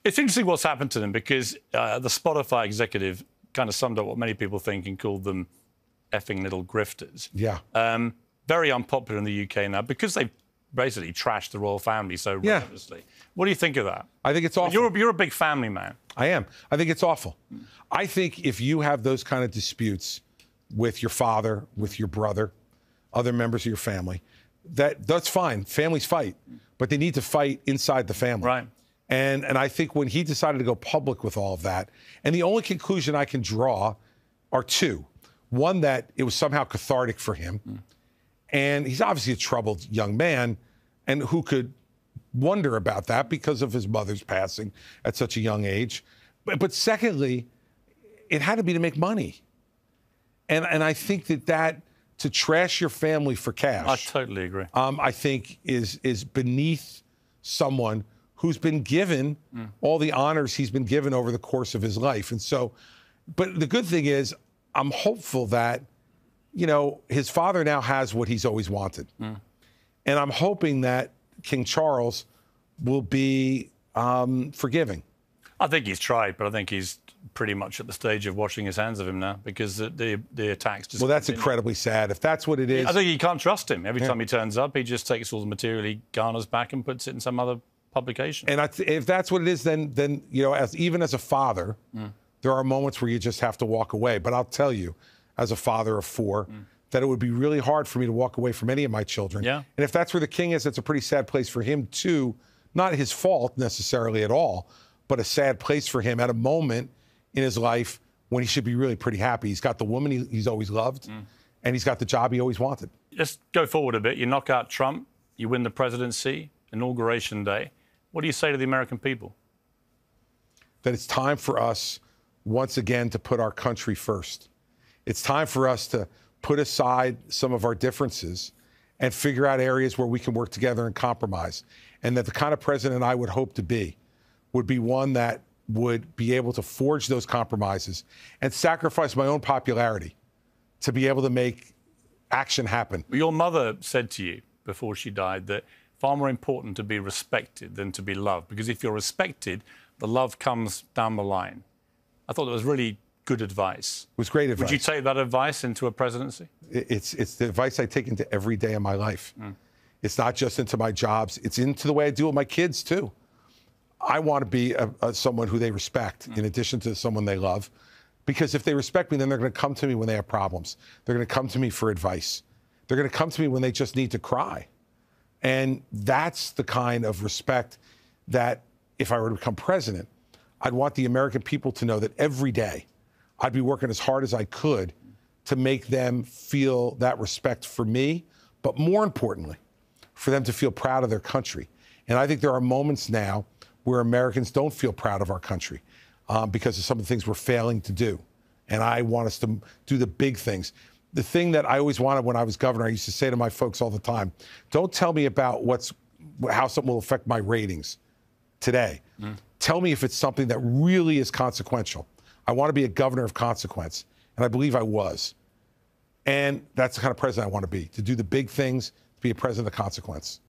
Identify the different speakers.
Speaker 1: It's interesting what's happened to them because the Spotify executive kind of summed up what many people think and called them effing little grifters.
Speaker 2: Yeah.
Speaker 1: Very unpopular in the UK now because they've basically trashed the royal family so relentlessly. What do you think of that?
Speaker 2: I think it's awful.
Speaker 1: You're a big family man.
Speaker 2: I am. I think it's awful. I think if you have those kind of disputes with your father, with your brother, other members of your family, that's fine. Families fight, but they need to fight inside the family.
Speaker 1: Right.
Speaker 2: And I think when he decided to go public with all of that, and the only conclusion I can draw are two. One, that it was somehow cathartic for him. And he's obviously a troubled young man, and who could wonder about that because of his mother's passing at such a young age. But secondly, it had to be to make money. And I think that to trash your family for cash,
Speaker 1: I totally agree.
Speaker 2: I think is beneath someone who's been given all the honors he's been given over the course of his life. And so, but the good thing is, I'm hopeful that, you know, his father now has what he's always wanted. And I'm hoping that King Charles will be forgiving.
Speaker 1: I think he's tried, but I think he's pretty much at the stage of washing his hands of him now because the attacks just...
Speaker 2: Well, that's
Speaker 1: continue.
Speaker 2: Incredibly sad. If that's what it is...
Speaker 1: I think you can't trust him. Every time he turns up, he just takes all the material he garners back and puts it in some other publication.
Speaker 2: And if that's what it is, then you know, even as a father, there are moments where you just have to walk away. But I'll tell you, as a father of four, that it would be really hard for me to walk away from any of my children.
Speaker 1: Yeah.
Speaker 2: And if that's where the king is, it's a pretty sad place for him, too. Not his fault necessarily at all, but a sad place for him at a moment in his life when he should be really pretty happy. He's got the woman he's always loved, and he's got the job he always wanted.
Speaker 1: Let's go forward a bit. You knock out Trump, you win the presidency, Inauguration Day. What do you say to the American people?
Speaker 2: That it's time for us, once again, to put our country first. It's time for us to put aside some of our differences and figure out areas where we can work together and compromise. And that the kind of president I would hope to be would be one that would be able to forge those compromises and sacrifice my own popularity to be able to make action happen.
Speaker 1: Your mother said to you before she died that far more important to be respected than to be loved, because if you're respected, the love comes down the line. I thought that was really good advice.
Speaker 2: It was great advice.
Speaker 1: Would you take that advice into a presidency?
Speaker 2: It's the advice I take into every day of my life. It's not just into my jobs. It's into the way I deal with my kids, too. I want to be someone who they respect in addition to someone they love. Because if they respect me, then they're going to come to me when they have problems. They're going to come to me for advice. They're going to come to me when they just need to cry. And that's the kind of respect that, if I were to become president, I'd want the American people to know that every day I'd be working as hard as I could to make them feel that respect for me, but more importantly, for them to feel proud of their country. And I think there are moments now where Americans don't feel proud of our country because of some of the things we're failing to do. And I want us to do the big things. The thing that I always wanted when I was governor, I used to say to my folks all the time, don't tell me about how something will affect my ratings today. Tell me if it's something that really is consequential. I want to be a governor of consequence, and I believe I was. And that's the kind of president I want to be, to do the big things, to be a president of consequence.